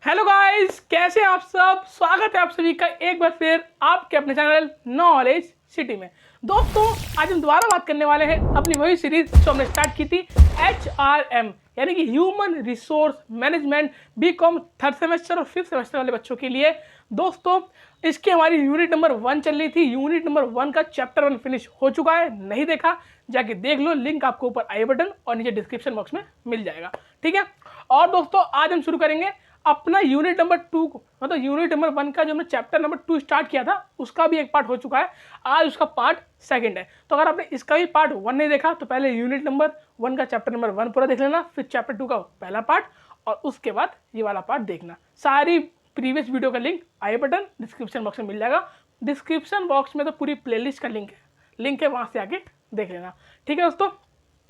Hello guys, कैसे हैं आप सब। स्वागत है आप सभी का एक बार फिर आपके अपने चैनल नॉलेज सिटी में। दोस्तों, आज हम दोबारा बात करने वाले हैं अपनी वही सीरीज जो हमने स्टार्ट की थी HRM यानी कि human resource management BCom third semester और फिफ्थ सेमेस्टर वाले बच्चों के लिए। दोस्तों, इसकी हमारी यूनिट नंबर 1 चल रही थी। यूनिट नंबर 1 का चैप्टर 1 फिनिश हो चुका है। नहीं देखा जाके देख लो, लिंक आपको ऊपर आई बटन और नीचे डिस्क्रिप्शन बॉक्स में मिल जाएगा। ठीक है। और दोस्तों, आज हम शुरू करेंगे अपना यूनिट नंबर 2 को, मतलब यूनिट नंबर 1 का जो हमने चैप्टर नंबर 2 स्टार्ट किया था उसका भी एक पार्ट हो चुका है। आज उसका पार्ट 2 है। तो अगर आपने इसका भी पार्ट 1 नहीं देखा तो पहले यूनिट नंबर 1 का चैप्टर नंबर 1 पूरा देख लेना, फिर चैप्टर 2 का पहला पार्ट और उसके बाद ये वाला पार्ट देखना। सारी प्रीवियस वीडियो का लिंक आई बटन डिस्क्रिप्शन बॉक्स में मिल जाएगा। डिस्क्रिप्शन बॉक्स में तो पूरी प्लेलिस्ट का लिंक है, वहाँ से आके देख लेना। ठीक है दोस्तों।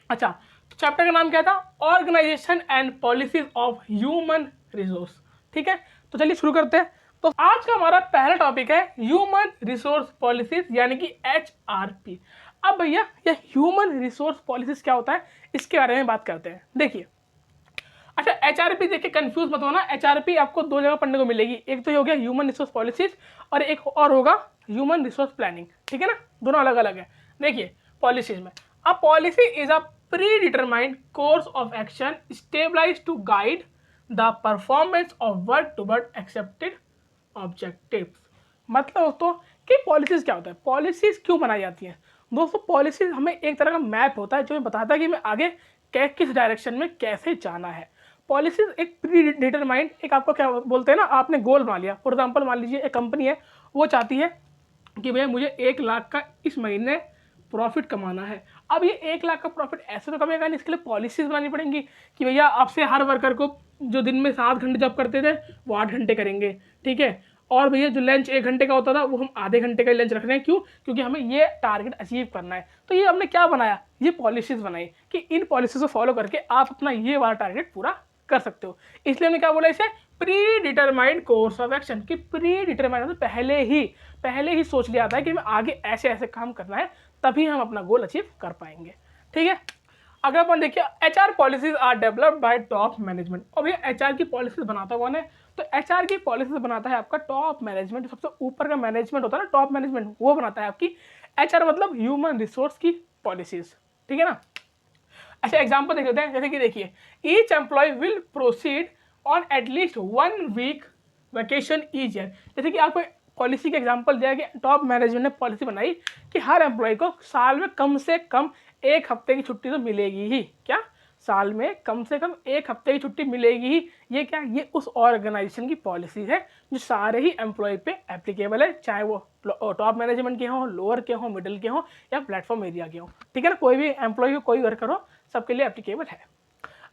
अच्छा, तो चैप्टर का नाम क्या था? Organization and policies of human resource. ठीक है, तो चलिए शुरू करते हैं। तो आज का हमारा पहला टॉपिक है ह्यूमन रिसोर्स पॉलिसीज यानी कि HRP। अब भैया, ये ह्यूमन रिसोर्स पॉलिसीज क्या होता है इसके बारे में बात करते हैं। देखिए, अच्छा, HRP देख के कंफ्यूज मत होना। HRP आपको 2 जगह पढ़ने को मिलेगी। एक तो ये हो गया ह्यूमन रिसोर्स पॉलिसीज और एक और होगा ह्यूमन रिसोर्स प्लानिंग। ठीक है ना, दोनों अलग अलग है। देखिए, पॉलिसीज में a policy is a predetermined course of action stabilize to guide the performance of word toward accepted objectives. मतलब दोस्तों कि पॉलिसीज क्या होता है, पॉलिसीज क्यों बनाई जाती हैं। दोस्तों, पॉलिसीज हमें एक तरह का मैप होता है जो हमें बताता है कि हमें आगे किस डायरेक्शन में कैसे जाना है। पॉलिसीज एक प्री डिटरमाइंड, एक आपको क्या बोलते हैं ना, आपने गोल बना लिया। फॉर एग्जांपल, मान लीजिए एक कंपनी है, वो चाहती है कि भैया मुझे 1 लाख का इस महीने प्रॉफिट कमाना है। अब ये 1 लाख का प्रॉफिट ऐसे तो कमेगा नहीं, इसके लिए पॉलिसीज बनानी पड़ेंगी कि भैया आपसे हर वर्कर को जो दिन में 7 घंटे जॉब करते थे वो 8 घंटे करेंगे। ठीक है, और भैया जो लंच 1 घंटे का होता था वो हम आधे घंटे का लंच रख रहे हैं। क्यों? क्योंकि हमें ये टारगेट अचीव करना है। तो ये हमने क्या बनाया, ये पॉलिसीज बनाई कि इन पॉलिसीज को फॉलो करके आप अपना ये वाला टारगेट पूरा कर सकते हो। इसलिए हमने क्या बोला इसे, pre determined course of action. कि प्री डिटरमाइंड मतलब पहले ही सोच लिया था कि हमें आगे ऐसे ऐसे काम करना है, तभी हम अपना गोल अचीव कर पाएंगे। ठीक है। अगर अपन देखिए, HR policies are developed by top management. और भैया HR की पॉलिसीज बनाता कौन है? तो HR की पॉलिसीज बनाता है आपका टॉप मैनेजमेंट। सबसे ऊपर का मैनेजमेंट होता है ना, टॉप मैनेजमेंट, वो बनाता है आपकी HR मतलब ह्यूमन रिसोर्स की पॉलिसीज। ठीक है ना। अच्छा, एग्जाम्पल देख लेते हैं। जैसे कि देखिए, each employee will proceed on at least 1 week vacation each year. जैसे कि आपको पॉलिसी के एग्जांपल दिया कि टॉप मैनेजमेंट ने पॉलिसी बनाई कि हर एम्प्लॉय को साल में कम से कम 1 हफ्ते की छुट्टी तो मिलेगी ही। क्या? साल में कम से कम 1 हफ्ते की छुट्टी मिलेगी ही। ये क्या? ये उस ऑर्गेनाइजेशन की पॉलिसी है जो सारे ही एम्प्लॉय पे एप्लीकेबल है, चाहे वो टॉप मैनेजमेंट के हों, लोअर के हों, मिडिल के हों या प्लेटफॉर्म एरिया के हों। ठीक है ना, कोई भी एम्प्लॉय हो, कोई वर्कर हो, सबके लिए एप्लीकेबल है।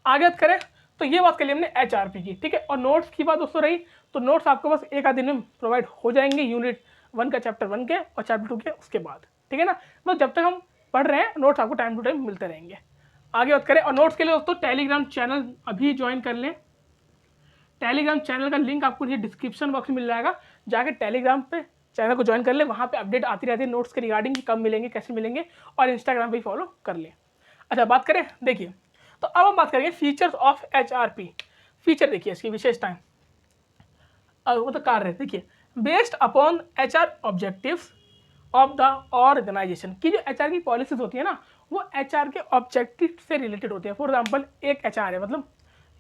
आगे बात करें तो ये बात कर ली हमने HRP की। ठीक है, और नोट्स की बात दोस्तों रही, तो नोट्स आपको बस 1 आध दिन में प्रोवाइड हो जाएंगे यूनिट 1 का चैप्टर 1 के और चैप्टर 2 के उसके बाद। ठीक है ना, तो जब तक हम पढ़ रहे हैं नोट्स आपको टाइम टू टाइम मिलते रहेंगे। आगे बात करें, और नोट्स के लिए दोस्तों टेलीग्राम चैनल अभी ज्वाइन कर लें। टेलीग्राम चैनल का लिंक आपको ये डिस्क्रिप्शन बॉक्स में मिल जाएगा। जाके टेलीग्राम पे चैनल को ज्वाइन कर ले, वहाँ पे अपडेट आती रहती है नोट्स के रिगार्डिंग कब मिलेंगे, कैसे मिलेंगे, और इंस्टाग्राम पे फॉलो कर ले। अच्छा, बात करें, देखिए, तो अब हम बात करेंगे फीचर्स ऑफ HRP। फीचर देखिए, इसकी विशेषताएं, वो तो कार्य देखिए, based upon HR objectives of the organization. की जो HR की पॉलिसीज होती है ना, वो HR के ऑब्जेक्टिव से रिलेटेड होती है। फॉर एग्जाम्पल, एक HR है, मतलब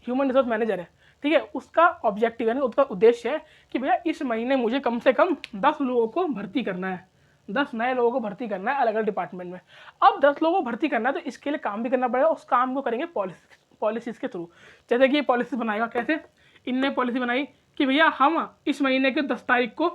ह्यूमन रिसोर्स मैनेजर है। ठीक है, उसका ऑब्जेक्टिव यानी उसका उद्देश्य है कि भैया इस महीने मुझे कम से कम 10 लोगों को भर्ती करना है, 10 नए लोगों को भर्ती करना है अलग अलग डिपार्टमेंट में। अब 10 लोगों को भर्ती करना है तो इसके लिए काम भी करना पड़ेगा। उस काम को करेंगे पॉलिसीज के थ्रू। जैसे कि ये पॉलिसी बनाएगा कैसे, इनने पॉलिसी बनाई कि भैया हम इस महीने के 10 तारीख को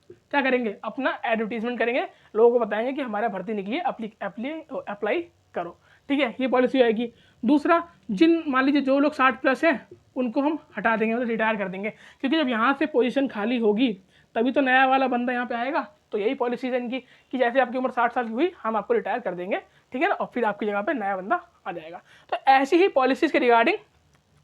क्या करेंगे, अपना एडवर्टीजमेंट करेंगे, लोगों को बताएंगे कि हमारा भर्ती निकली है, अप्लाई करो। ठीक है, ये पॉलिसी आएगी। दूसरा, जिन मान लीजिए जो लोग 60+ हैं उनको हम हटा देंगे, मतलब रिटायर कर देंगे, क्योंकि जब यहाँ से पोजीशन खाली होगी तभी तो नया वाला बंदा यहाँ पे आएगा। तो यही पॉलिसी है इनकी कि जैसे आपकी उम्र 60 साल की हुई, हम आपको रिटायर कर देंगे। ठीक है ना, और फिर आपकी जगह पे नया बंदा आ जाएगा। तो ऐसी ही पॉलिसीज़ के रिगार्डिंग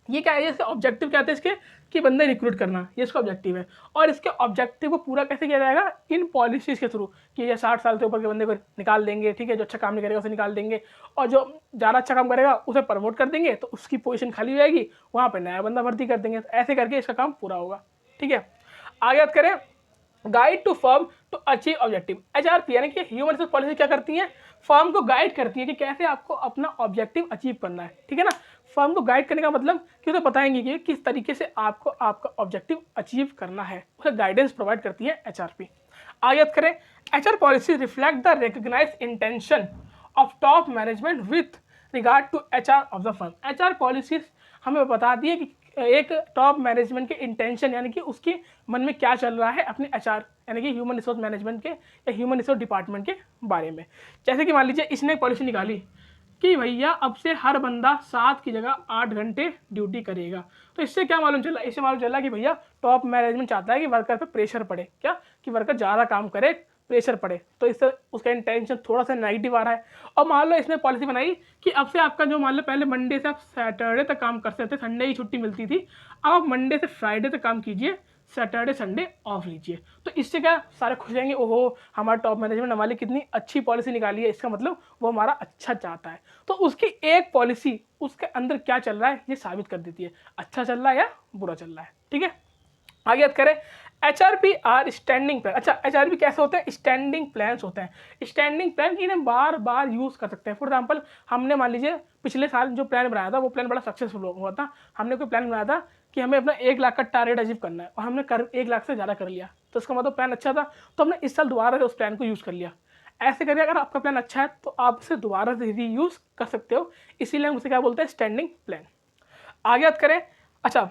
ये क्या है, इसके ऑब्जेक्टिव क्या होते हैं इसके, कि बंदे रिक्रूट करना, ये इसका ऑब्जेक्टिव है। और इसके ऑब्जेक्टिव को पूरा कैसे किया जाएगा, इन पॉलिसीज़ के थ्रू, कि ये 60 साल से ऊपर के बंदे को निकाल देंगे, ठीक है, जो अच्छा काम नहीं करेगा उसे निकाल देंगे, और जो ज़्यादा अच्छा काम करेगा उसे प्रमोट कर देंगे, तो उसकी पोजीशन खाली हो जाएगी, वहाँ पर नया बंदा भर्ती कर देंगे। ऐसे करके इसका काम पूरा होगा, ठीक है। आगे बात करें, guide to firm to achieve objective. HRP यानी कि ह्यूमन रिसोर्स पॉलिसी क्या करती है, फर्म को गाइड करती है कि कैसे आपको अपना ऑब्जेक्टिव अचीव करना है, ठीक है ना। फर्म को गाइड करने का मतलब कि उसे बताएंगे कि किस तरीके से आपको आपका ऑब्जेक्टिव अचीव करना है, उसे गाइडेंस प्रोवाइड करती है एचआरपी। आगे बात करें, HR policy reflect the recognized intention of top management with regard to HR of the firm. HR policies हमें बताती है कि एक टॉप मैनेजमेंट के इंटेंशन यानी कि उसके मन में क्या चल रहा है अपने एचआर यानी कि ह्यूमन रिसोर्स मैनेजमेंट के या ह्यूमन रिसोर्स डिपार्टमेंट के बारे में। जैसे कि मान लीजिए इसने एक पॉलिसी निकाली कि भैया अब से हर बंदा 7 की जगह 8 घंटे ड्यूटी करेगा। तो इससे क्या मालूम चला, इससे मालूम चला कि भैया टॉप मैनेजमेंट चाहता है कि वर्कर पे प्रेशर पड़े, क्या कि वर्कर ज़्यादा काम करे, प्रेशर पड़े, तो इससे उसका इंटेंशन थोड़ा सा नेगेटिव आ रहा है। और मान लो इसने पॉलिसी बनाई कि अब से आपका जो मान लो पहले मंडे से आप सैटरडे तक काम कर सकते थे, संडे ही छुट्टी मिलती थी, अब आप मंडे से फ्राइडे तक काम कीजिए, सैटरडे संडे ऑफ लीजिए। तो इससे क्या सारे खुश रहेंगे, ओहो हमारा टॉप मैनेजमेंट हमारे लिए कितनी अच्छी पॉलिसी निकाली है, इसका मतलब वो हमारा अच्छा चाहता है। तो उसकी एक पॉलिसी उसके अंदर क्या चल रहा है ये साबित कर देती है, अच्छा चल रहा है या बुरा चल रहा है, ठीक है। आगे बात करें, एचआरपी आर स्टैंडिंग प्लान। अच्छा, एचआरपी कैसे होते हैं, स्टैंडिंग प्लान्स होते हैं। स्टैंडिंग प्लान इन्हें बार बार यूज़ कर सकते हैं। फॉर एग्जांपल हमने मान लीजिए पिछले साल जो प्लान बनाया था वो प्लान बड़ा सक्सेसफुल हुआ था। हमने कोई प्लान बनाया था कि हमें अपना 1 लाख का टारगेट अचीव करना है और हमने 1 लाख से ज़्यादा कर लिया, तो उसका मतलब प्लान अच्छा था, तो हमने इस साल दोबारा से उस प्लान को यूज़ कर लिया। ऐसे करके अगर आपका प्लान अच्छा है तो आप उसे दोबारा से री यूज़ कर सकते हो, इसीलिए हम उसे क्या बोलते हैं, स्टैंडिंग प्लान। आगे बात करें, अच्छा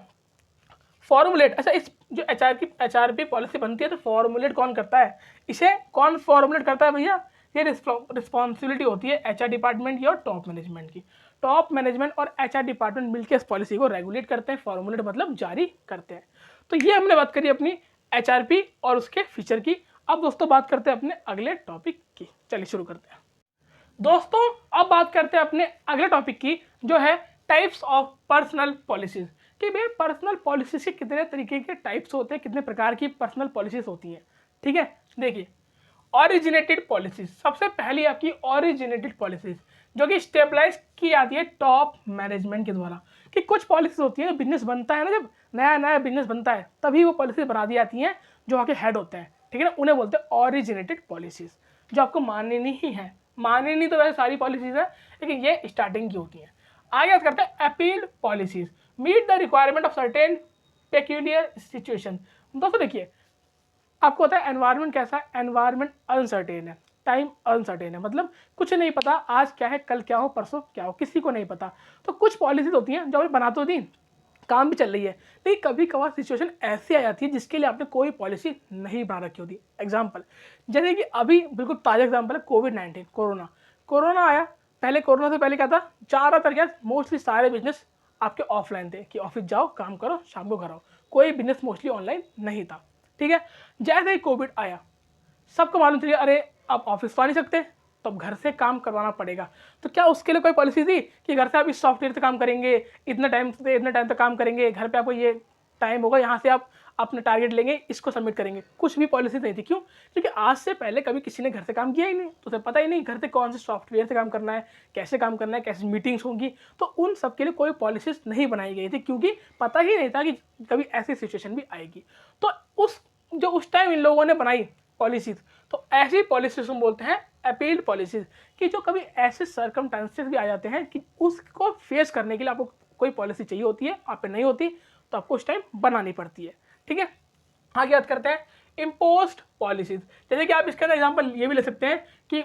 फॉर्मुलेट। अच्छा, इस जो एचआरपी पॉलिसी बनती है तो फॉर्मुलेट कौन करता है, इसे कौन फॉर्मुलेट करता है भैया, ये रिस्पॉन्सिबिलिटी होती है एचआर डिपार्टमेंट की और टॉप मैनेजमेंट की। टॉप मैनेजमेंट और एचआर डिपार्टमेंट मिलकर इस पॉलिसी को रेगुलेट करते हैं, फॉर्मुलेट मतलब जारी करते हैं। तो ये हमने बात करी अपनी एचआरपी और उसके फीचर की। अब दोस्तों बात करते हैं अपने अगले टॉपिक की, चलिए शुरू करते हैं। दोस्तों अब बात करते हैं अपने अगले टॉपिक की, जो है टाइप्स ऑफ पर्सनल पॉलिसीज। कि भाई पर्सनल पॉलिसीज के कितने तरीके के टाइप्स होते हैं, कितने प्रकार की पर्सनल पॉलिसीज होती हैं, ठीक है। देखिए, ओरिजिनेटेड पॉलिसीज, सबसे पहली आपकी ओरिजिनेटेड पॉलिसीज जो कि स्टेबलाइज की जाती है टॉप मैनेजमेंट के द्वारा। कि कुछ पॉलिसीज होती है, बिजनेस बनता है ना, जब नया नया बिजनेस बनता है तभी वो पॉलिसी बना दी जाती हैं जो वहाँ के हेड होते हैं, ठीक है ना, उन्हें बोलते हैं ओरिजिनेटेड पॉलिसीज, जो आपको माननी ही है। माननी नहीं तो वैसे सारी पॉलिसीज है, लेकिन ये स्टार्टिंग की होती हैं। आगे बात करते हैं appealed policies, meet the requirement of certain peculiar situation. दोस्तों देखिए, आपको पता है एनवायरनमेंट कैसा है, एनवायरनमेंट अनसर्टेन है, टाइम अनसर्टेन है, मतलब कुछ नहीं पता आज क्या है, कल क्या हो, परसों क्या हो, किसी को नहीं पता। तो कुछ पॉलिसीज होती हैं जो अभी बना तो दी, काम भी चल रही है, लेकिन कभी कभार सिचुएशन ऐसी आ जाती है जिसके लिए आपने कोई पॉलिसी नहीं बना रखी होती। एग्जाम्पल, जैसे कि अभी बिल्कुल ताज़ा एग्जाम्पल है कोविड-19, कोरोना आया। पहले कोरोना से पहले क्या था, ज़्यादातर क्या मोस्टली सारे बिजनेस आपके ऑफलाइन थे कि ऑफिस जाओ, काम करो, शाम को घर आओ, कोई बिजनेस मोस्टली ऑनलाइन नहीं था, ठीक है। जैसे ही कोविड आया, सबको मालूम चलिए अरे आप ऑफिस तो आ नहीं सकते, तो अब घर से काम करवाना पड़ेगा। तो क्या उसके लिए कोई पॉलिसी थी कि घर से आप इस सॉफ्टवेयर से काम करेंगे, इतने टाइम से इतने टाइम तक काम करेंगे, घर पे आपको ये टाइम होगा, यहाँ से आप अपना टारगेट लेंगे, इसको सबमिट करेंगे? कुछ भी पॉलिसी नहीं थी। क्यों? क्योंकि आज से पहले कभी किसी ने घर से काम किया ही नहीं, तो उसे पता ही नहीं घर से कौन से सॉफ्टवेयर से काम करना है, कैसे काम करना है, कैसे मीटिंग्स होंगी। तो उन सब के लिए कोई पॉलिसीज नहीं बनाई गई थी, क्योंकि पता ही नहीं था कि कभी ऐसी सिचुएशन भी आएगी। तो उस टाइम इन लोगों ने बनाई पॉलिसीज, तो ऐसी पॉलिसीज हम बोलते हैं अपील्ड पॉलिसीज, कि जो कभी ऐसे सर्कमस्टेंसेस भी आ जाते हैं कि उसको फेस करने के लिए आपको कोई पॉलिसी चाहिए होती है, आप पे नहीं होती, तो आपको उस टाइम बनानी पड़ती है, ठीक है। आगे बात करते हैं इम्पोज्ड पॉलिसीज। जैसे कि आप इसका एग्जांपल ये भी ले सकते हैं कि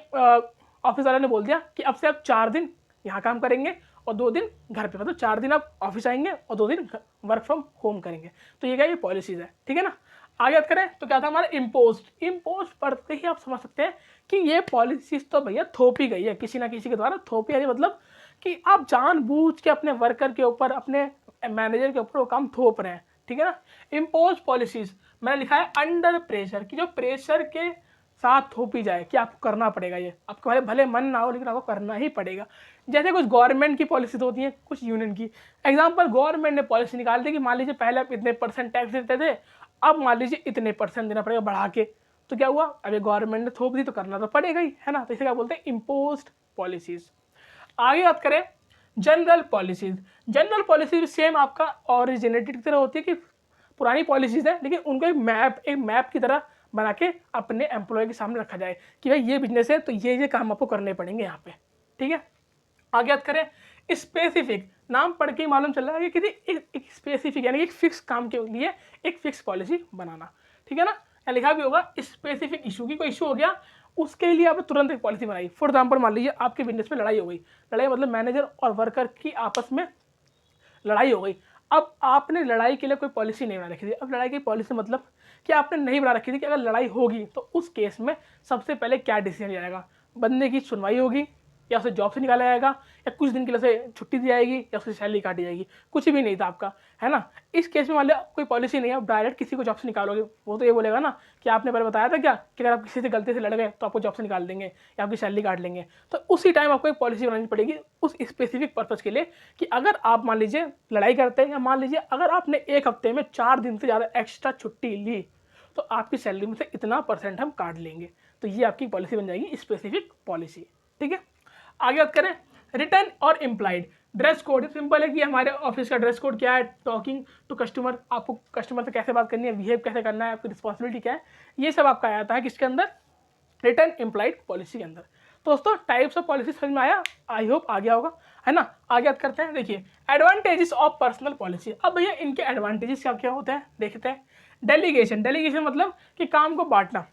ऑफिस वाले ने बोल दिया कि अब से आप 4 दिन यहाँ काम करेंगे और 2 दिन घर पे, मतलब 4 दिन आप ऑफिस आएंगे और 2 दिन वर्क फ्रॉम होम करेंगे। तो ये क्या, ये पॉलिसीज है, ठीक है ना। आगे बात करें तो क्या था हमारा इम्पोज्ड पढ़ते ही आप समझ सकते हैं कि ये पॉलिसीज तो भैया थोपी गई है, किसी ना किसी के द्वारा थोपी है। मतलब कि आप जानबूझ के अपने वर्कर के ऊपर, अपने मैनेजर के ऊपर वो काम थोप रहे हैं, ठीक है ना। इम्पोज पॉलिसीज मैंने लिखा है अंडर प्रेशर, कि जो प्रेशर के साथ थोप ही जाए कि आपको करना पड़ेगा, ये आपको भले भले मन ना हो लेकिन आपको करना ही पड़ेगा। जैसे कुछ गवर्नमेंट की पॉलिसीज होती हैं, कुछ यूनियन की। एग्जाम्पल, गवर्नमेंट ने पॉलिसी निकाल दी कि मान लीजिए पहले आप इतने % टैक्स देते थे, अब मान लीजिए इतने % देना पड़ेगा बढ़ा के। तो क्या हुआ, अभी गवर्नमेंट ने थोप दी तो करना तो पड़ेगा ही, है ना। तो इसे क्या बोलते हैं, इम्पोज्ड पॉलिसीज। आगे बात करें general policies. General policies same आपका ओरिजिनेटेड की तरह होती है कि पुरानी पॉलिसीज है, लेकिन उनको एक मैप की तरह बना के अपने एम्प्लॉय के सामने रखा जाए कि भाई ये बिजनेस है तो ये काम आपको करने पड़ेंगे यहाँ पे, ठीक है। आगे बात करें स्पेसिफिक, नाम पढ़ के ही मालूम चल रहा है कि किसी एक स्पेसिफिक यानी एक फिक्स काम के लिए एक फिक्स पॉलिसी बनाना, ठीक है ना। या लिखा भी होगा स्पेसिफिक इशू की, कोई इशू हो गया उसके लिए आपने तुरंत एक पॉलिसी बनाई। फॉर एग्जाम्पल मान लीजिए आपके बिजनेस में लड़ाई हो गई, लड़ाई मतलब मैनेजर और वर्कर की आपस में लड़ाई हो गई। अब आपने लड़ाई के लिए कोई पॉलिसी नहीं बना रखी थी। अब लड़ाई की पॉलिसी मतलब कि आपने नहीं बना रखी थी कि अगर लड़ाई होगी तो उस केस में सबसे पहले क्या डिसीजन लिया जाएगा, बंदे की सुनवाई होगी या उसे जॉब से निकाला जाएगा या कुछ दिन के लिए उसे छुट्टी दी जाएगी या उसकी सैलरी काटी जाएगी, कुछ भी नहीं था आपका, है ना। इस केस में मान लिया कोई पॉलिसी नहीं है, आप डायरेक्ट किसी को जॉब से निकालोगे, वो तो ये बोलेगा ना कि आपने पहले बताया था क्या कि अगर आप किसी से गलती से लड़ गए तो आपको जॉब से निकाल देंगे या आपकी सैलरी काट लेंगे। तो उसी टाइम आपको एक पॉलिसी बनानी पड़ेगी उस स्पेसिफिक पर्पज़ के लिए कि अगर आप मान लीजिए लड़ाई करते हैं या मान लीजिए अगर आपने एक हफ्ते में 4 दिन से ज़्यादा एक्स्ट्रा छुट्टी ली तो आपकी सैलरी में से इतना % हम काट लेंगे। तो ये आपकी पॉलिसी बन जाएगी स्पेसिफिक पॉलिसी, ठीक है। आगे बात करें रिटर्न और इम्प्लाइड। ड्रेस कोड सिंपल है कि हमारे ऑफिस का ड्रेस कोड क्या है, टॉकिंग टू कस्टमर, आपको कस्टमर से कैसे बात करनी है, बिहेव कैसे करना है, आपकी रिस्पॉन्सिबिलिटी क्या है, ये सब आपका आता है किसके अंदर, रिटर्न इम्प्लाइड पॉलिसी के अंदर। तो दोस्तों टाइप्स ऑफ पॉलिसी समझ में आया, आई होप आ गया होगा, है ना। आगे बात करते हैं, देखिए एडवांटेजेस ऑफ पर्सनल पॉलिसी। अब भैया इनके एडवांटेजेस क्या क्या होते हैं देखते हैं। डेलीगेशन, डेलीगेशन मतलब कि काम को बांटना,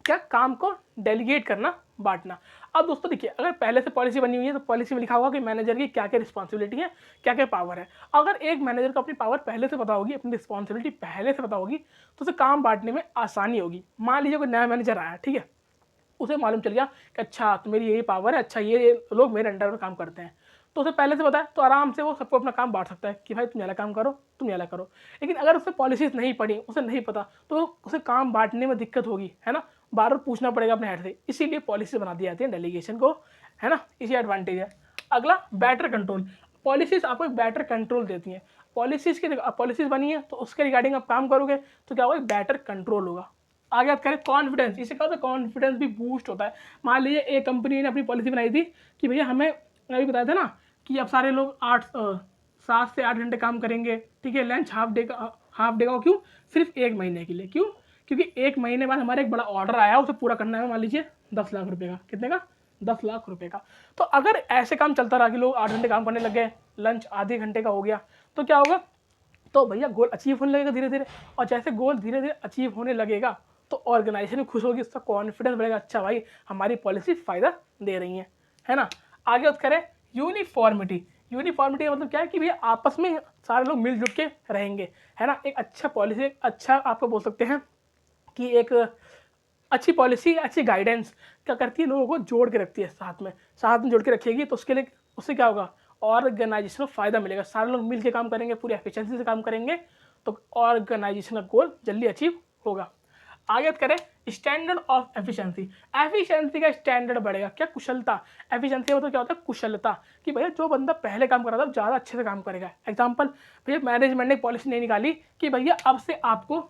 क्या काम को डेलीगेट करना, बांटना। अब दोस्तों देखिए अगर पहले से पॉलिसी बनी हुई है तो पॉलिसी में लिखा होगा कि मैनेजर की क्या क्या रिस्पॉन्सिबिलिटी है, क्या क्या पावर है। अगर एक मैनेजर को अपनी पावर पहले से पता होगी, अपनी रिस्पॉन्सिबिलिटी पहले से पता होगी तो उसे काम बांटने में आसानी होगी। मान लीजिए कोई नया मैनेजर आया, ठीक है, उसे मालूम चल गया कि अच्छा तो मेरी यही पावर है, अच्छा ये लोग मेरे अंडर में काम करते हैं, तो उसे पहले से पता है तो आराम से वो सबको अपना काम बांट सकता है कि भाई तुम ये वाला काम करो, तुम ये वाला करो। लेकिन अगर उसे पॉलिसीज नहीं पढ़ी, उसे नहीं पता, तो उसे काम बांटने में दिक्कत होगी, है ना, बार बार पूछना पड़ेगा अपने हेड से। इसीलिए पॉलिसी बना दी जाती है डेलीगेशन को, है ना, इसी एडवांटेज है। अगला बेटर कंट्रोल, पॉलिसीज आपको एक बेटर कंट्रोल देती हैं। पॉलिसीज बनी है तो उसके रिगार्डिंग आप काम करोगे तो क्या होगा, बेटर कंट्रोल होगा। आगे बात करें कॉन्फिडेंस, इससे क्या होता है, कॉन्फिडेंस भी बूस्ट होता है। मान लीजिए एक कंपनी ने अपनी पॉलिसी बनाई थी कि भैया हमें अभी बताया था ना कि अब सारे लोग 7 से 8 घंटे काम करेंगे, ठीक है, लंच हाफ डे का, क्यों, सिर्फ 1 महीने के लिए। क्यों, क्योंकि 1 महीने बाद हमारा एक बड़ा ऑर्डर आया, उसे पूरा करना है मान लीजिए 10 लाख रुपये का। कितने का, 10 लाख रुपये का। तो अगर ऐसे काम चलता रहा कि लोग 8 घंटे काम करने लग गए, लंच आधे घंटे का हो गया, तो क्या होगा, तो भैया गोल अचीव होने लगेगा धीरे धीरे। और जैसे गोल धीरे धीरे अचीव होने लगेगा तो ऑर्गेनाइजेशन भी खुश होगी, उसका कॉन्फिडेंस बढ़ेगा, अच्छा भाई हमारी पॉलिसी फ़ायदा दे रही है ना। आगे बात करें यूनिफॉर्मिटी, यूनिफॉर्मिटी का मतलब क्या है कि भैया आपस में सारे लोग मिलजुल के रहेंगे, है ना। एक अच्छा पॉलिसी, एक अच्छा आपको बोल सकते हैं कि एक अच्छी पॉलिसी, अच्छी गाइडेंस क्या करती है, लोगों को जोड़ के रखती है, साथ में जोड़ के रखेगी। तो उसके लिए उससे क्या होगा, ऑर्गेनाइजेशन को फ़ायदा मिलेगा, सारे लोग मिल के काम करेंगे, पूरी एफिशिएंसी से काम करेंगे, तो ऑर्गेनाइजेशन का गोल जल्दी अचीव होगा। आगे बात करें स्टैंडर्ड ऑफ एफिशिएंसी, एफिशिएंसी का स्टैंडर्ड बढ़ेगा, क्या, कुशलता। एफिशिएंसी मतलब क्या होता है, कुशलता, कि भैया जो बंदा पहले काम कर रहा था ज़्यादा अच्छे से काम करेगा। एग्जांपल, भैया मैनेजमेंट ने पॉलिसी नहीं निकाली कि भैया अब से आपको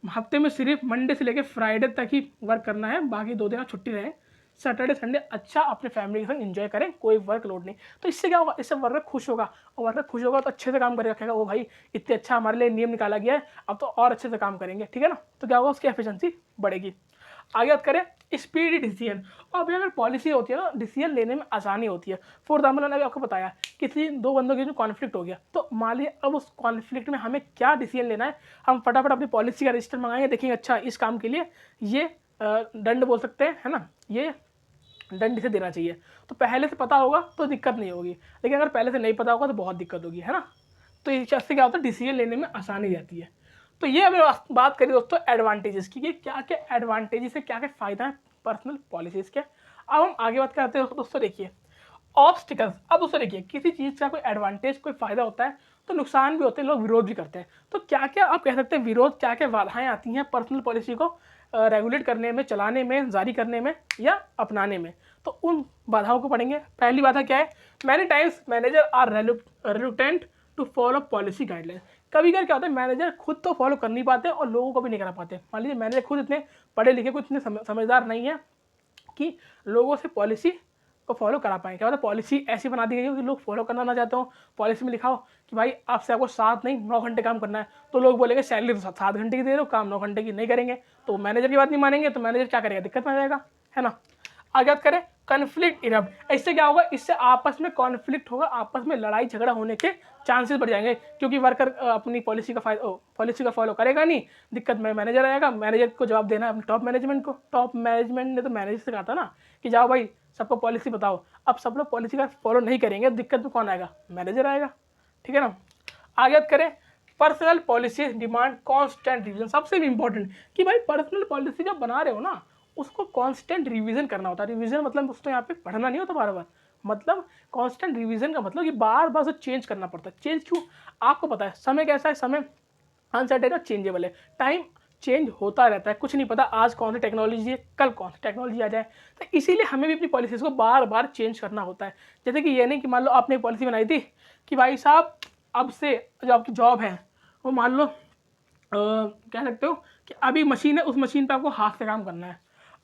हफ्ते में सिर्फ मंडे से लेकर फ्राइडे तक ही वर्क करना है, बाकी 2 दिन आप छुट्टी रहें, सैटरडे संडे अच्छा अपने फैमिली के साथ एंजॉय करें, कोई वर्क लोड नहीं। तो इससे क्या होगा, इससे वर्कर खुश होगा, और वर्कर खुश होगा तो अच्छे से काम कर रखेगा, वो भाई इतने अच्छा हमारे लिए नियम निकाला गया है, अब तो और अच्छे से काम करेंगे, ठीक है ना। तो क्या होगा, उसकी एफिशिएंसी बढ़ेगी। आगे बात करें स्पीडी डिसीजन, और अभी अगर पॉलिसी होती है ना, डिसीजन लेने में आसानी होती है। फॉर एग्जाम्पल मैंने अभी आपको बताया किसी 2 बंदों के जो कॉन्फ्लिक्ट हो गया, तो मान लीजिए अब उस कॉन्फ्लिक्ट में हमें क्या डिसीजन लेना है, हम फटाफट अपनी पॉलिसी का रजिस्टर मंगाएंगे, देखेंगे अच्छा इस काम के लिए ये दंड बोल सकते हैं, है ना, ये दंड इसे देना चाहिए। तो पहले से पता होगा तो दिक्कत नहीं होगी, लेकिन अगर पहले से नहीं पता होगा तो बहुत दिक्कत होगी, है ना। तो इससे क्या होता है, डिसीजन लेने में आसानी रहती है। तो ये अभी बात करें दोस्तों एडवांटेजेस की, कि क्या क्या एडवांटेजेस है, क्या क्या फ़ायदा है पर्सनल पॉलिसीज़ के। अब हम आगे बात करते हैं दोस्तों, देखिए ऑब्स्टिकल्स। अब दोस्तों देखिए किसी चीज़ का कोई एडवांटेज, कोई फ़ायदा होता है तो नुकसान भी होते हैं, लोग विरोध भी करते हैं। तो क्या क्या आप कह सकते हैं विरोध, क्या क्या बाधाएं आती हैं पर्सनल पॉलिसी को रेगुलेट करने में, चलाने में, जारी करने में या अपनाने में? तो उन बाधाओं को पढ़ेंगे। पहली बाधा क्या है? Many times manager are reluctant to follow policy guideline. कभी कभी क्या होता है, मैनेजर खुद तो फॉलो कर नहीं पाते और लोगों को भी नहीं करा पाते। मान लीजिए मैनेजर खुद इतने पढ़े लिखे, कुछ इतने समझदार नहीं है कि लोगों से पॉलिसी को फॉलो करा पाएँ। क्या होता है, पॉलिसी ऐसी बना दी गई हो कि लोग फॉलो करना ना चाहते हो। पॉलिसी में लिखा हो कि भाई आपसे आपको 7 नहीं 9 घंटे काम करना है, तो लोग बोलेंगे सैलरी तो 7 घंटे की दे रहे हो, काम 9 घंटे की नहीं करेंगे, तो मैनेजर की बात नहीं मानेंगे, तो मैनेजर क्या करेगा, दिक्कत में आ जाएगा, है ना। आगे बात करें, कन्फ्लिक्ट इरप्ट। इससे क्या होगा, इससे आपस में कॉन्फ्लिक्ट होगा, आपस में लड़ाई झगड़ा होने के चांसेस बढ़ जाएंगे, क्योंकि वर्कर अपनी पॉलिसी का फॉलो करेगा नहीं, दिक्कत में मैनेजर आएगा, मैनेजर को जवाब देना है अपने टॉप मैनेजमेंट को। टॉप मैनेजमेंट ने तो मैनेजर से कहा था ना कि जाओ भाई सबको पॉलिसी बताओ। अब सब लोग पॉलिसी का फॉलो नहीं करेंगे, दिक्कत में कौन आएगा, मैनेजर आएगा, ठीक है ना। आगे बात करें, personal policy demand constant revision. सबसे इंपॉर्टेंट कि भाई पर्सनल पॉलिसी जब बना रहे हो ना, उसको कांस्टेंट रिवीजन करना होता है। रिवीजन मतलब उसको यहाँ पे पढ़ना नहीं होता बार बार, मतलब कांस्टेंट रिवीजन का मतलब कि बार बार उसे चेंज करना पड़ता है। चेंज क्यों? आपको पता है समय कैसा है, समय अनसर्टेन और चेंजेबल है, टाइम चेंज होता रहता है, कुछ नहीं पता आज कौन सी टेक्नोलॉजी है, कल कौन सी टेक्नोलॉजी आ जाए। तो इसीलिए हमें भी अपनी पॉलिसीज़ को बार बार चेंज करना होता है। जैसे कि ये नहीं कि मान लो आपने एक पॉलिसी बनाई थी कि भाई साहब अब से जो आपकी जॉब है वो मान लो कह सकते हो कि अभी मशीन है, उस मशीन पर आपको हाथ से काम करना है।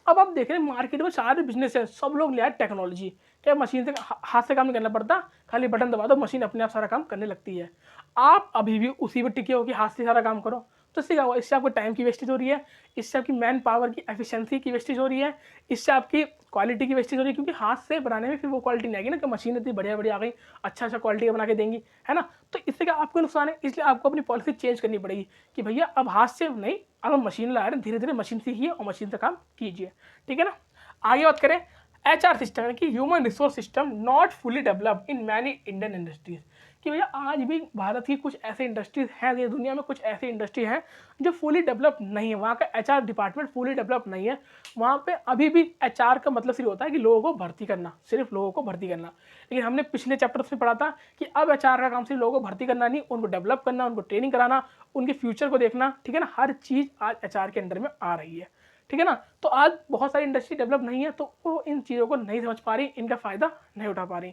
अब आप देख रहे हैं मार्केट में सारे बिजनेस है, सब लोग ले आए टेक्नोलॉजी, क्या मशीन से हाथ से काम नहीं करना पड़ता, खाली बटन दबा दो मशीन अपने आप सारा काम करने लगती है। आप अभी भी उसी पर टिके हो कि हाथ से सारा काम करो, तो इससे क्या हुआ, इससे आपको टाइम की वेस्टेज हो रही है, इससे आपकी मैन पावर की एफिशिएंसी की वेस्टेज हो रही है, इससे आपकी क्वालिटी की वेस्टेज हो रही है, क्योंकि हाथ से बनाने में फिर वो क्वालिटी नहीं आएगी ना कि मशीन इतनी बढ़िया बढ़िया आ गई, अच्छा क्वालिटी का बना के देंगी, है ना। तो इससे क्या आपको नुकसान है, इसलिए आपको अपनी पॉलिसी चेंज करनी पड़ेगी कि भैया अब हाथ से नहीं, अब हम मशीन ला रहे हैं, धीरे धीरे मशीन सीखिए और मशीन से काम कीजिए, ठीक है ना। आगे बात करें, HR सिस्टम है कि human resource system not fully developed in many Indian industries. कि भैया आज भी भारत की कुछ ऐसे इंडस्ट्रीज हैं, ये दुनिया में कुछ ऐसी इंडस्ट्री हैं जो फुली डेवलप नहीं है, वहाँ का HR डिपार्टमेंट फुली डेवलप नहीं है। वहाँ पे अभी भी HR का मतलब सिर्फ होता है कि लोगों को भर्ती करना, सिर्फ लोगों को भर्ती करना। लेकिन हमने पिछले चैप्टर्स में पढ़ा था कि अब HR का काम सिर्फ लोगों को भर्ती करना नहीं, उनको डेवलप करना, उनको ट्रेनिंग कराना, उनके फ्यूचर को देखना, ठीक है ना। हर चीज़ आज HR के अंडर में आ रही है, ठीक है ना। तो आज बहुत सारी इंडस्ट्री डेवलप नहीं है, तो वो इन चीज़ों को नहीं समझ पा रही, इनका फ़ायदा नहीं उठा पा रही,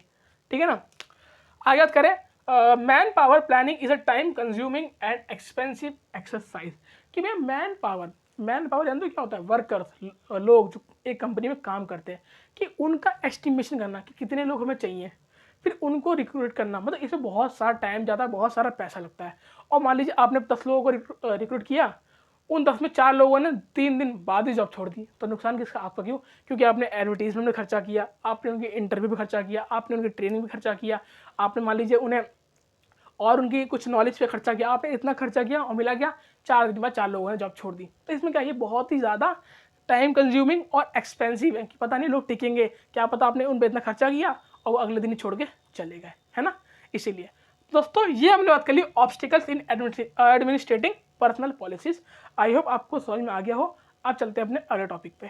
ठीक है ना। आगे बात करें, man power planning is a time consuming and expensive exercise. कि भैया मैन पावर जानते हो क्या होता है, वर्कर्स, लोग जो एक कंपनी में काम करते हैं, कि उनका एस्टिमेशन करना कि कितने लोग हमें चाहिए, फिर उनको रिक्रूट करना, मतलब इसमें बहुत सारा टाइम जाता है, बहुत सारा पैसा लगता है। और मान लीजिए आपने 10 लोगों को रिक्रूट किया, उन 10 में 4 लोगों ने 3 दिन बाद ही जॉब छोड़ दी, तो नुकसान किसका, आपका। क्यों? क्योंकि आपने एडवर्टीजमेंट में खर्चा किया, आपने उनकी इंटरव्यू पे खर्चा किया, आपने उनकी ट्रेनिंग में खर्चा किया, आपने मान लीजिए उन्हें और उनकी कुछ नॉलेज पे खर्चा किया, आपने इतना खर्चा किया और मिला क्या, 4 दिन बाद 4 लोगों ने जॉब छोड़ दी। तो इसमें क्या, ये बहुत ही ज़्यादा टाइम कंज्यूमिंग और एक्सपेंसिव है कि पता नहीं लोग टिकेंगे, क्या पता आपने उन पर इतना खर्चा किया और वो अगले दिन ही छोड़ के चले गए, है ना। इसीलिए दोस्तों ये हमने बात कर ली obstacles in administrating personnel policies. I hope आपको समझ में आ गया हो। आप चलते हैं अपने अगले टॉपिक पे।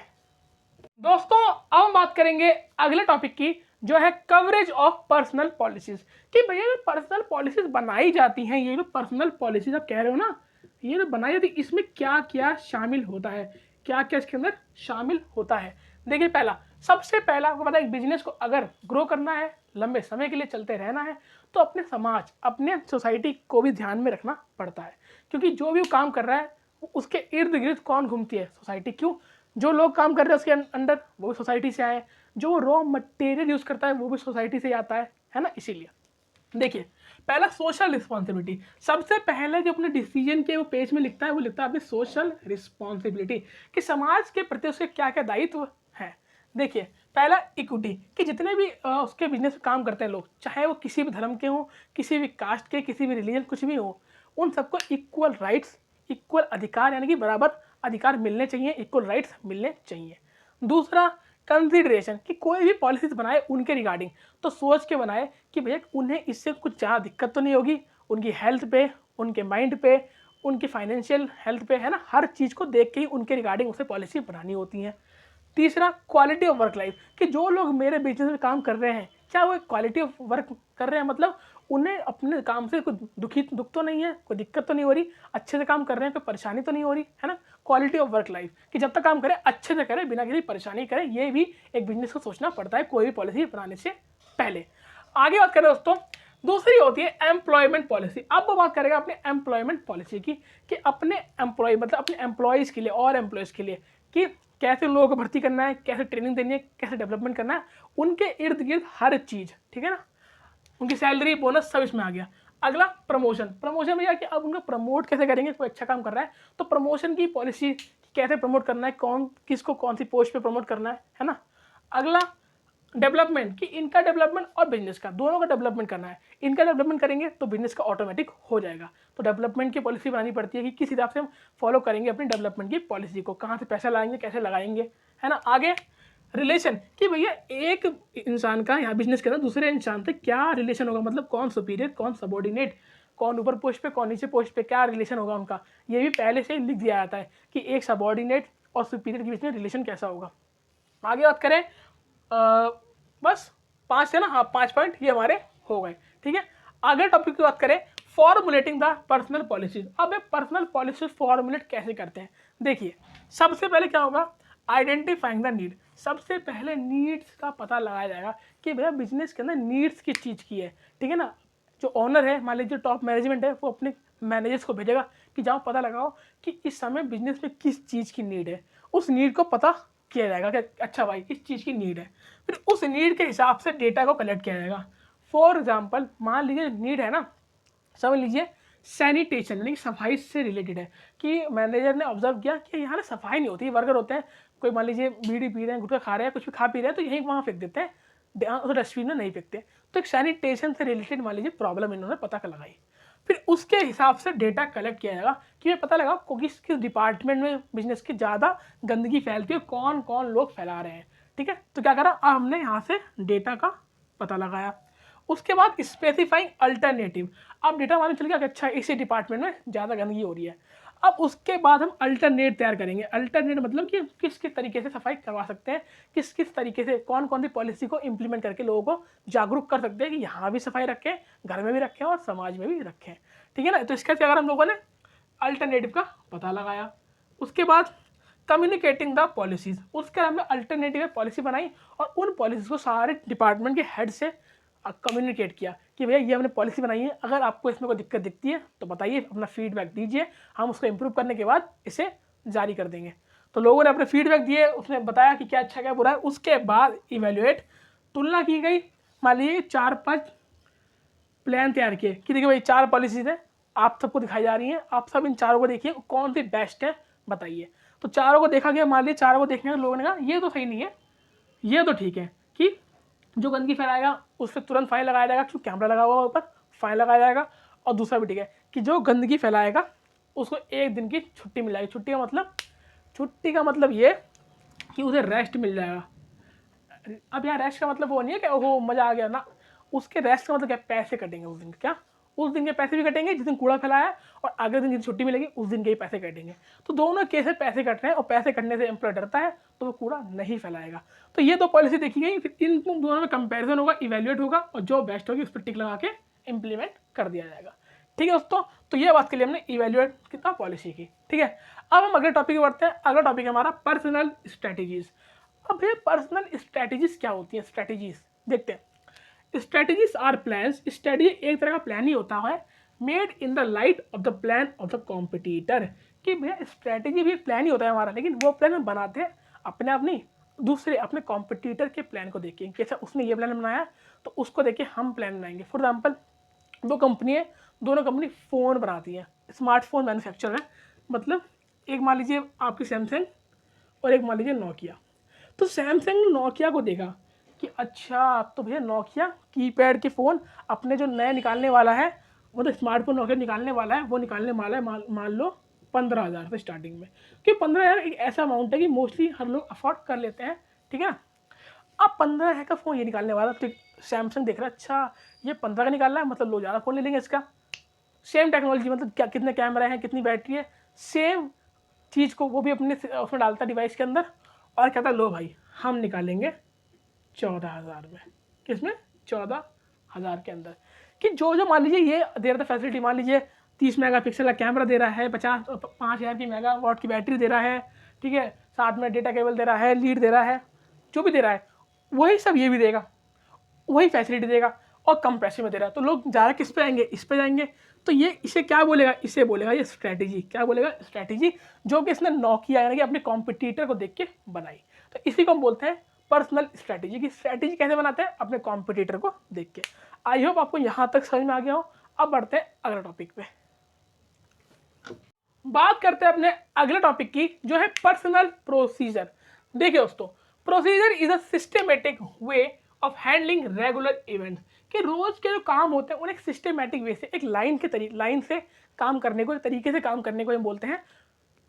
दोस्तों अब हम बात करेंगे अगले टॉपिक की, जो है कवरेज ऑफ पर्सनल पॉलिसीज। कि भैया पर्सनल पॉलिसीज बनाई जाती हैं, ये जो पर्सनल पॉलिसीज आप कह रहे हो ना, ये जो बनाई जाती है, इसमें क्या क्या शामिल होता है, क्या क्या इसके अंदर शामिल होता है। देखिए सबसे पहला आपको पता है, बिजनेस को अगर ग्रो करना है, लंबे समय के लिए चलते रहना है, तो अपने समाज, अपने सोसाइटी को भी ध्यान में रखना पड़ता है। क्योंकि जो भी वो काम कर रहा है उसके इर्द गिर्द कौन घूमती है, सोसाइटी। क्यों? जो लोग काम कर रहे हैं उसके अंडर वो भी सोसाइटी से आए, जो रॉ मटेरियल यूज़ करता है वो भी सोसाइटी से आता है ना। इसीलिए देखिए पहला सोशल रिस्पॉन्सिबिलिटी। सबसे पहले जो अपने डिसीजन के वो पेज में लिखता है, वो लिखता है अपनी सोशल रिस्पॉन्सिबिलिटी, कि समाज के प्रति उसके क्या क्या दायित्व है। देखिए पहला इक्विटी, कि जितने भी उसके बिजनेस में काम करते हैं लोग, चाहे वो किसी भी धर्म के हों, किसी भी कास्ट के, किसी भी रिलीजन, कुछ भी हो, उन सबको इक्वल राइट्स, इक्वल अधिकार, यानी कि बराबर अधिकार मिलने चाहिए, इक्वल राइट्स मिलने चाहिए। दूसरा कंसिडरेशन, कि कोई भी पॉलिसीज बनाए उनके रिगार्डिंग तो सोच के बनाए कि भैया उन्हें इससे कुछ ज़्यादा दिक्कत तो नहीं होगी, उनकी हेल्थ पे, उनके माइंड पे, उनकी फाइनेंशियल हेल्थ पे, है ना। हर चीज़ को देख के ही उनके रिगार्डिंग उसे पॉलिसी बनानी होती हैं। तीसरा क्वालिटी ऑफ वर्क लाइफ, कि जो लोग मेरे बिजनेस में काम कर रहे हैं, क्या वो क्वालिटी ऑफ वर्क कर रहे हैं, मतलब उन्हें अपने काम से कोई दुख तो नहीं है, कोई दिक्कत तो नहीं हो रही, अच्छे से काम कर रहे हैं, कोई परेशानी तो नहीं हो रही है ना। क्वालिटी ऑफ वर्क लाइफ कि जब तक काम करें अच्छे से करें, बिना किसी परेशानी करें, ये भी एक बिजनेस को सोचना पड़ता है कोई भी पॉलिसी बनाने से पहले। आगे बात करें दोस्तों, दूसरी होती है एम्प्लॉयमेंट पॉलिसी। अब वो बात करेगा अपने एम्प्लॉयमेंट पॉलिसी की कि अपने एम्प्लॉय मतलब अपने एम्प्लॉयज़ के लिए और एम्प्लॉयज़ के लिए कि कैसे लोगों को भर्ती करना है, कैसे ट्रेनिंग देनी है, कैसे डेवलपमेंट करना है, उनके इर्द गिर्द हर चीज़, ठीक है ना। उनकी सैलरी बोनस सब इसमें आ गया। अगला प्रमोशन। प्रमोशन में क्या कि अब उनको प्रमोट कैसे करेंगे, कोई अच्छा काम कर रहा है तो प्रमोशन की पॉलिसी कैसे प्रमोट करना है, कौन किसको कौन सी पोस्ट पे प्रमोट करना है ना। अगला डेवलपमेंट कि इनका डेवलपमेंट और बिजनेस का दोनों का डेवलपमेंट करना है। इनका डेवलपमेंट करेंगे तो बिजनेस का ऑटोमेटिक हो जाएगा। तो डेवलपमेंट की पॉलिसी बनानी पड़ती है कि किस हिसाब से हम फॉलो करेंगे अपनी डेवलपमेंट की पॉलिसी को, कहाँ से पैसा लाएंगे, कैसे लगाएंगे, है ना। आगे रिलेशन कि भैया एक इंसान का यहाँ बिजनेस के अंदर दूसरे इंसान से क्या रिलेशन होगा, मतलब कौन सुपीरियर कौन सबॉर्डिनेट, कौन ऊपर पोस्ट पे कौन नीचे पोस्ट पे, क्या रिलेशन होगा उनका, ये भी पहले से ही लिख दिया जाता है कि एक सबॉर्डिनेट और सुपीरियर के बीच में रिलेशन कैसा होगा। आगे बात करें बस 5 है ना, हाँ 5 पॉइंट ये हमारे हो गए, ठीक है। आगे टॉपिक की बात करें फॉर्मुलेटिंग द पर्सनल पॉलिसीज। अब ये पर्सनल पॉलिसीज फॉर्मुलेट कैसे करते हैं, देखिए सबसे पहले क्या होगा, आइडेंटिफाइंग द नीड। सबसे पहले नीड्स का पता लगाया जाएगा कि भैया बिजनेस के अंदर नीड्स किस चीज़ की है, ठीक है ना। जो ऑनर है, मान लीजिए टॉप मैनेजमेंट है, वो अपने मैनेजर्स को भेजेगा कि जाओ पता लगाओ कि इस समय बिजनेस में किस चीज़ की नीड है। उस नीड को पता किया जाएगा कि अच्छा भाई इस चीज़ की नीड है, फिर उस नीड के हिसाब से डेटा को कलेक्ट किया जाएगा। फॉर एग्जाम्पल मान लीजिए नीड है ना, समझ लीजिए सैनिटेशन यानी कि सफाई से रिलेटेड है कि मैनेजर ने ऑब्जर्व किया कि यहाँ ना सफाई नहीं होती, वर्कर होते हैं कोई मान लीजिए बीड़ी पी रहे हैं, गुटखा खा रहे हैं, कुछ भी खा पी रहे हैं तो यहीं वहाँ फेंक देते हैं, डस्टबिन में नहीं फेंकते। तो एक सैनिटेशन से रिलेटेड मान लीजिए प्रॉब्लम इन्होंने पता लगाई, फिर उसके हिसाब से डेटा कलेक्ट किया जाएगा कि ये पता लगा किस किस डिपार्टमेंट में बिजनेस की ज़्यादा गंदगी फैलती है, कौन कौन लोग फैला रहे हैं, ठीक है। तो क्या करा, अब हमने यहाँ से डेटा का पता लगाया। उसके बाद स्पेसिफाइंग अल्टरनेटिव। अब डेटा मालूम चल गया कि अच्छा इसी डिपार्टमेंट में ज़्यादा गंदगी हो रही है। अब उसके बाद हम अल्टरनेट तैयार करेंगे। अल्टरनेट मतलब कि किस किस तरीके से सफाई करवा सकते हैं, किस किस तरीके से कौन कौन सी पॉलिसी को इम्प्लीमेंट करके लोगों को जागरूक कर सकते हैं कि यहाँ भी सफाई रखें, घर में भी रखें और समाज में भी रखें, ठीक है ना। तो इसके क्या करा हम लोगों ने, अल्टरनेटिव का पता लगाया। उसके बाद कम्युनिकेटिंग द पॉलिसीज़, उसके हमने अल्टरनेटिव पॉलिसी बनाई और उन पॉलिसीज़ को सारे डिपार्टमेंट के हेड से कम्युनिकेट किया कि भैया ये हमने पॉलिसी बनाई है, अगर आपको इसमें कोई दिक्कत दिखती है तो बताइए, अपना फीडबैक दीजिए, हम उसको इम्प्रूव करने के बाद इसे जारी कर देंगे। तो लोगों ने अपने फीडबैक दिए, उसने बताया कि क्या अच्छा क्या बुरा है। उसके बाद इवेल्युएट, तुलना की गई, मान लीजिए 4-5 प्लान तैयार किए कि देखिए भाई 4 पॉलिसीज़ हैं, आप सबको दिखाई जा रही हैं, आप सब इन चारों को देखिए कौन सी बेस्ट है बताइए। तो चारों को देखा गया, मान लीजिए चारों को देखने के लोगों ने कहा ये तो सही नहीं है, ये तो ठीक है कि जो गंदगी फैलाएगा उस पर तुरंत फाइन लगाया जाएगा, क्योंकि कैमरा लगा हुआ ऊपर फाइन लगाया जाएगा। और दूसरा भी ठीक है कि जो गंदगी फैलाएगा उसको 1 दिन की छुट्टी मिल जाएगी। छुट्टी का मतलब ये कि उसे रेस्ट मिल जाएगा। अब यहाँ रेस्ट का मतलब वो नहीं है कि ओहो मज़ा आ गया ना, उसके रेस्ट का मतलब क्या, पैसे कटेंगे उस दिन। क्या उस दिन के पैसे भी कटेंगे जिस दिन कूड़ा फैलाया, और अगले दिन जिस छुट्टी मिलेगी उस दिन के ही पैसे कटेंगे। तो दोनों केस पैसे कट रहे हैं और पैसे कटने से एम्प्लॉय डरता है तो वो कूड़ा नहीं फैलाएगा। तो ये दो पॉलिसी देखी गई, फिर इन दोनों में कंपैरिजन होगा, इवैल्यूएट होगा और जो बेस्ट होगी उस पर टिक लगा के इम्प्लीमेंट कर दिया जाएगा, ठीक है दोस्तों। तो ये बात के लिए हमने इवैल्यूएट कितना पॉलिसी की, ठीक है। अब हम अगले टॉपिक में बढ़ते हैं। अगला टॉपिक है हमारा पर्सनल स्ट्रैटेजीज। अब ये पर्सनल स्ट्रैटेजीज क्या होती हैं, स्ट्रैटेजीज देखते हैं। स्ट्रैटेजीज आर प्लान्स, स्ट्रैटेजी एक तरह का प्लान ही होता है made in the light of the plan of the competitor. कि भैया स्ट्रैटेजी भी एक प्लान ही होता है हमारा, लेकिन वो प्लान हम बनाते हैं अपने आप नहीं, दूसरे अपने कॉम्पिटिटर के प्लान को देख के, कैसा उसने ये प्लान बनाया तो उसको देख के हम प्लान बनाएंगे। फॉर एग्जाम्पल दो कंपनी है, दोनों कंपनी फ़ोन बनाती है, स्मार्टफोन मैन्युफैक्चरर है, मतलब एक मान लीजिए आपकी सैमसंग और एक मान लीजिए नोकिया। तो सैमसंग नोकिया को देखा कि अच्छा तो भैया नोकिया कीपैड के फ़ोन अपने जो नया निकालने वाला है, मतलब स्मार्टफोन नोकिया निकालने वाला है, वो निकालने वाला है मान लो 15,000 से स्टार्टिंग में, क्योंकि 15,000 एक ऐसा अमाउंट है कि मोस्टली हर लोग अफोर्ड कर लेते हैं, ठीक है ना। अब 15,000 का फ़ोन ये निकालने वाला, तो सैमसंग देख रहा है अच्छा ये 15 का निकाल रहा है, मतलब लोग ज़्यादा फ़ोन ले लेंगे इसका। सेम टेक्नोलॉजी, मतलब क्या कितने कैमरा हैं, कितनी बैटरी है, सेम चीज़ को वो भी अपने उसमें डालता है डिवाइस के अंदर और कहता है लो भाई हम निकालेंगे 14,000 में। किसमें? 14,000 के अंदर। कि जो मान लीजिए ये दे रहा था फैसिलिटी, मान लीजिए 30 मेगापिक्सल का कैमरा दे रहा है, 5,000 की मेगावाट की बैटरी दे रहा है, ठीक है, साथ में डेटा केबल दे रहा है, लीड दे रहा है, जो भी दे रहा है वही सब ये भी देगा, वही फैसिलिटी देगा और कम पैसे में दे रहा है। तो लोग ज़्यादा किस पे आएंगे, इस पे जाएंगे। तो ये इसे क्या बोलेगा, इसे बोलेगा ये स्ट्रैटेजी। क्या बोलेगा, स्ट्रैटेजी, जो कि इसने नोकिया यानी कि अपने कॉम्पिटिटर को देख के बनाई। तो इसी को हम बोलते हैं पर्सनल स्ट्रैटेजी। की स्ट्रैटेजी कैसे बनाते हैं, अपने कॉम्पिटिटर को देख के। आई होप आपको यहाँ तक समझ में आ गया हो। अब बढ़ते हैं अगले टॉपिक पे। बात करते हैं अपने अगले टॉपिक की, जो है पर्सनल प्रोसीजर। देखिए दोस्तों, procedure is a systematic way of handling regular events. कि रोज के जो काम होते हैं उन्हें एक सिस्टमेटिक वे से, एक लाइन से काम करने को, तरीके से काम करने को हम बोलते हैं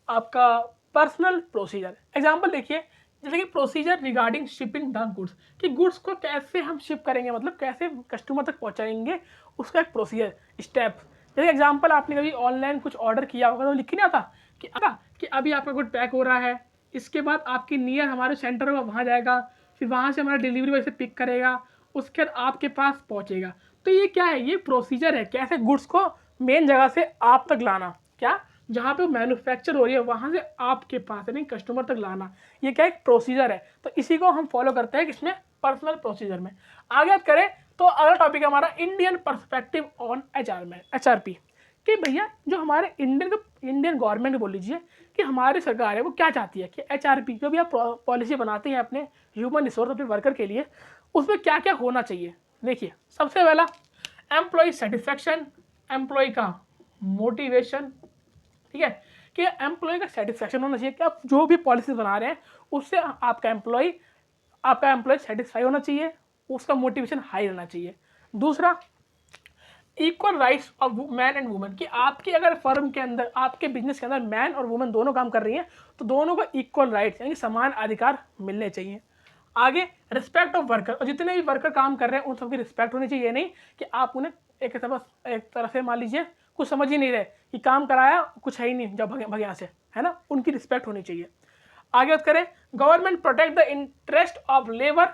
आपका पर्सनल प्रोसीजर। एग्जाम्पल देखिए, जैसे कि procedure regarding shipping the goods, कि गुड्स को कैसे हम शिप करेंगे, मतलब कैसे कस्टमर तक पहुंचाएंगे, उसका एक प्रोसीजर, स्टेप। जैसे एग्जाम्पल, आपने कभी ऑनलाइन कुछ ऑर्डर किया होगा तो लिख नहीं आता कि अभी आपका गुड पैक हो रहा है, इसके बाद आपकी नियर हमारे सेंटर होगा, वहाँ जाएगा, फिर वहाँ से हमारा डिलीवरी बॉय से पिक करेगा, उसके बाद आपके पास पहुँचेगा। तो ये क्या है, ये प्रोसीजर है, कैसे गुड्स को मेन जगह से आप तक लाना, क्या जहाँ पे मैन्युफैक्चर हो रही है वहाँ से आपके पास यानी कस्टमर तक लाना, ये क्या एक प्रोसीजर है। तो इसी को हम फॉलो करते हैं किसमें, पर्सनल प्रोसीजर में। आगे बात करें तो अगला टॉपिक है हमारा इंडियन पर्सपेक्टिव ऑन HRP। कि भैया जो हमारे इंडियन गवर्नमेंट बोल लीजिए कि हमारी सरकार है वो क्या चाहती है कि HRP जो भी आप पॉलिसी बनाते हैं अपने ह्यूमन रिसोर्स अपने वर्कर के लिए, उसमें क्या क्या होना चाहिए। देखिए, सबसे पहला एम्प्लॉय सेटिस्फैक्शन, एम्प्लॉय का मोटिवेशन, ठीक है, कि एम्प्लॉय का सेटिस्फैक्शन होना चाहिए कि आप जो भी पॉलिसी बना रहे हैं उससे आपका एम्प्लॉय सेटिस्फाई होना चाहिए, उसका मोटिवेशन हाई रहना चाहिए। दूसरा, equal rights of man and women, कि आपकी अगर फर्म के अंदर, आपके बिजनेस के अंदर मैन और वुमेन दोनों काम कर रही हैं तो दोनों को इक्वल राइट्स यानी समान अधिकार मिलने चाहिए। आगे, रिस्पेक्ट ऑफ वर्कर, और जितने भी वर्कर काम कर रहे हैं उन सबकी रिस्पेक्ट होनी चाहिए। ये नहीं कि आप उन्हें एक तरह से मान लीजिए कुछ समझ ही नहीं रहे कि काम कराया कुछ है ही नहीं, जब भगे यहाँ से, है ना, उनकी रिस्पेक्ट होनी चाहिए। आगे बात करें, government protect the interest of labour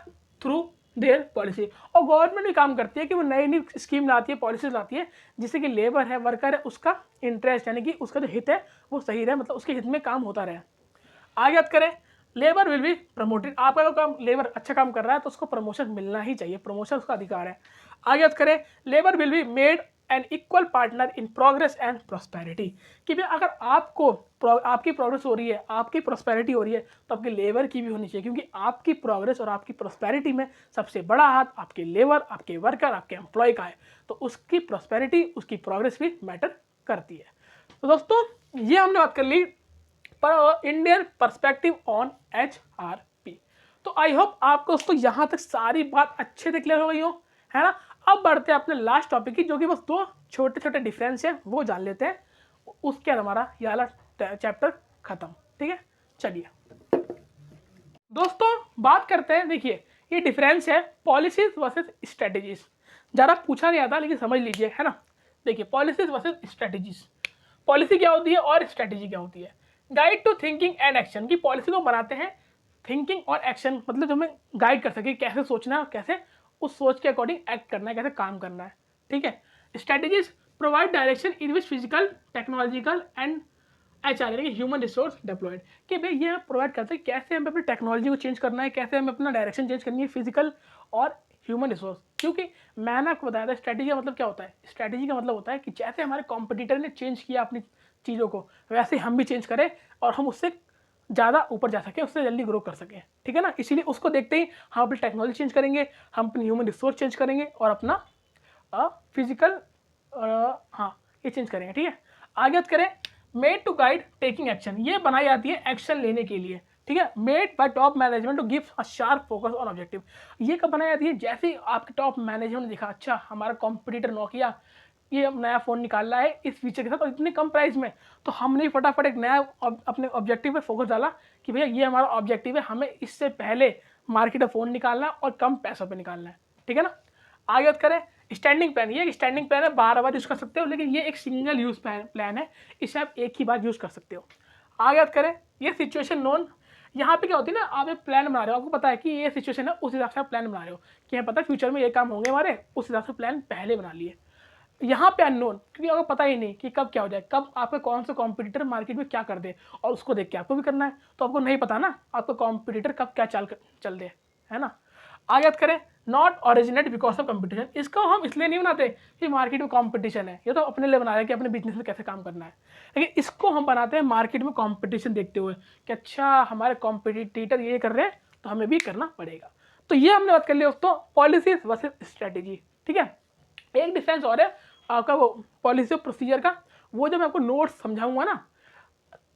through their policy, और गवर्नमेंट भी काम करती है कि वो नई नई स्कीम लाती है, पॉलिसीज लाती है, जिससे कि लेबर है, वर्कर है, उसका इंटरेस्ट यानी कि उसका जो हित है वो सही रहे, मतलब उसके हित में काम होता रहे। आगे बात करें, लेबर विल बी प्रमोटेड, आपका अगर काम लेबर अच्छा काम कर रहा है तो उसको प्रमोशन मिलना ही चाहिए, प्रमोशन उसका अधिकार है। आगे बात करें, labour will be made an equal partner in progress and prosperity, कि भाई अगर आपकी प्रोग्रेस हो रही है, आपकी प्रॉस्पेरिटी हो रही है तो आपके लेबर की भी होनी चाहिए, क्योंकि आपकी प्रोग्रेस और आपकी प्रॉस्पेरिटी में सबसे बड़ा हाथ आपके लेबर, आपके वर्कर, आपके एम्प्लॉय का है। तो उसकी प्रॉस्पेरिटी, उसकी प्रोग्रेस भी मैटर करती है। तो दोस्तों, ये हमने बात कर ली पर इंडियन पर्सपेक्टिव ऑन HRP। तो आई होप आपको दोस्तों यहाँ तक सारी बात अच्छे से क्लियर हो गई हो, है ना। अब बढ़ते हैं अपने लास्ट टॉपिक की, जो कि बस 2 छोटे छोटे डिफरेंस है वो जान लेते हैं, उसके बाद हमारा ये वाला चैप्टर खत्म, ठीक है। चलिए दोस्तों बात करते हैं, देखिए ये डिफरेंस है पॉलिसीज वर्सेस स्ट्रेटेजीज। ज़्यादा पूछा नहीं आता लेकिन समझ लीजिए, है ना। देखिए, पॉलिसीज वर्सेस स्ट्रेटेजीज, पॉलिसी क्या होती है और स्ट्रेटेजी क्या होती है। Guide to thinking and action, की पॉलिसी को बनाते हैं थिंकिंग और एक्शन, मतलब जो हमें गाइड कर सके कैसे सोचना है, कैसे उस सोच के अकॉर्डिंग एक्ट करना है, कैसे काम करना है, ठीक है। Strategies provide direction in which physical, technological and HR यानी कि ह्यूमन रिसोर्स डेप्लॉयड, कि भाई ये प्रोवाइड करते हैं कैसे हमें अपनी टेक्नोलॉजी को चेंज करना है, कैसे हमें अपना डायरेक्शन चेंज करनी है, फिजिकल और ह्यूमन रिसोर्स। क्योंकि मैंने आपको बताया था स्ट्रेटेजी का मतलब क्या होता है। स्ट्रेटेजी का मतलब होता है कि जैसे हमारे कॉम्पिटिटर ने चेंज किया अपनी चीज़ों को, वैसे हम भी चेंज करें और हम उससे ज़्यादा ऊपर जा सकें, उससे जल्दी ग्रो कर सकें, ठीक है ना। इसीलिए उसको देखते ही हम अपनी टेक्नोलॉजी चेंज करेंगे, हम अपनी ह्यूमन रिसोर्स चेंज करेंगे और अपना फिजिकल ये चेंज करेंगे, ठीक है। आगे बात करें, made to guide taking action, ये बनाई जाती है एक्शन लेने के लिए, ठीक है। Made by top management to give a sharp focus on objective, ये कब बनाई जाती है, जैसे ही आपके टॉप मैनेजमेंट ने देखा अच्छा हमारा कॉम्पिटिटर नोकिया ये नया फ़ोन निकाल रहा है इस फीचर के साथ और इतने कम प्राइस में, तो हमने फटाफट एक नया अपने ऑब्जेक्टिव पे फोकस डाला कि भैया ये हमारा ऑब्जेक्टिव है, हमें इससे पहले मार्केट में फ़ोन निकालना है और कम पैसों पे निकालना है, ठीक है ना। आगे बात करें, स्टैंडिंग प्लान, ये एक स्टैंडिंग प्लान है, बार बार यूज़ कर सकते हो, लेकिन ये एक सिंगल यूज़ प्लान है, इसे आप एक ही बार यूज़ कर सकते हो। आगे बात करें, ये सिचुएशन नोन, यहाँ पे क्या होती है ना, आप एक प्लान बना रहे हो, आपको पता है कि ये सिचुएशन है, उस हिसाब से आप प्लान बना रहे हो कि हमें पता है फ्यूचर में ये काम होंगे हमारे, उस हिसाब से प्लान पहले बना लिए। यहाँ पे अननोन, क्योंकि आपको पता ही नहीं कि कब क्या हो जाए, कब आपका कौन सा कॉम्पिटिटर मार्केट में क्या कर दे, और उसको देख के आपको भी करना है। तो आपको नहीं पता ना आपका कॉम्पिटिटर कब क्या चल दे, है ना। आगे बात करें, not originate because of competition. इसको हम इसलिए नहीं बनाते कि मार्केट में कंपटीशन है, ये तो अपने लिए बना रहे हैं कि अपने बिजनेस में कैसे काम करना है, लेकिन इसको हम बनाते हैं मार्केट में कंपटीशन देखते हुए कि अच्छा हमारे कॉम्पिटिटर ये कर रहे हैं तो हमें भी करना पड़ेगा। तो ये हमने बात कर लिया दोस्तों पॉलिसीज वर्सेस स्ट्रेटेजी, ठीक है। एक डिफरेंस और है आपका वो पॉलिसी और प्रोसीजर का, वो जब मैं आपको नोट्स समझाऊंगा ना,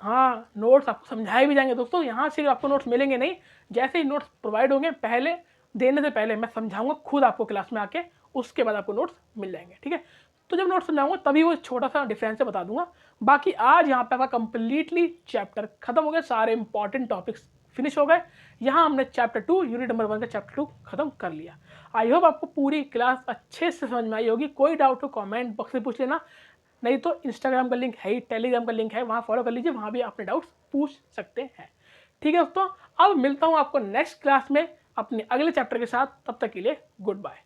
हाँ नोट्स आपको समझाए भी जाएंगे दोस्तों, यहाँ से आपको नोट्स मिलेंगे नहीं, जैसे ही नोट्स प्रोवाइड होंगे पहले देने से पहले मैं समझाऊंगा खुद आपको क्लास में आके, उसके बाद आपको नोट्स मिल जाएंगे, ठीक है। तो जब नोट्स समझाऊंगा तभी वो छोटा सा डिफरेंस बता दूंगा। बाकी आज यहाँ पे आपका कंप्लीटली चैप्टर खत्म हो गया, सारे इंपॉर्टेंट टॉपिक्स फिनिश हो गए। यहाँ हमने चैप्टर 2 यूनिट नंबर 1 का चैप्टर 2 खत्म कर लिया। आई होप आपको पूरी क्लास अच्छे से समझ में आई होगी। कोई डाउट हो कमेंट बॉक्स में पूछ लेना, नहीं तो इंस्टाग्राम का लिंक है ही, टेलीग्राम का लिंक है, वहाँ फॉलो कर लीजिए, वहाँ भी अपने डाउट्स पूछ सकते हैं, ठीक है दोस्तों। अब मिलता हूँ आपको नेक्स्ट क्लास में अपने अगले चैप्टर के साथ, तब तक के लिए गुड बाय।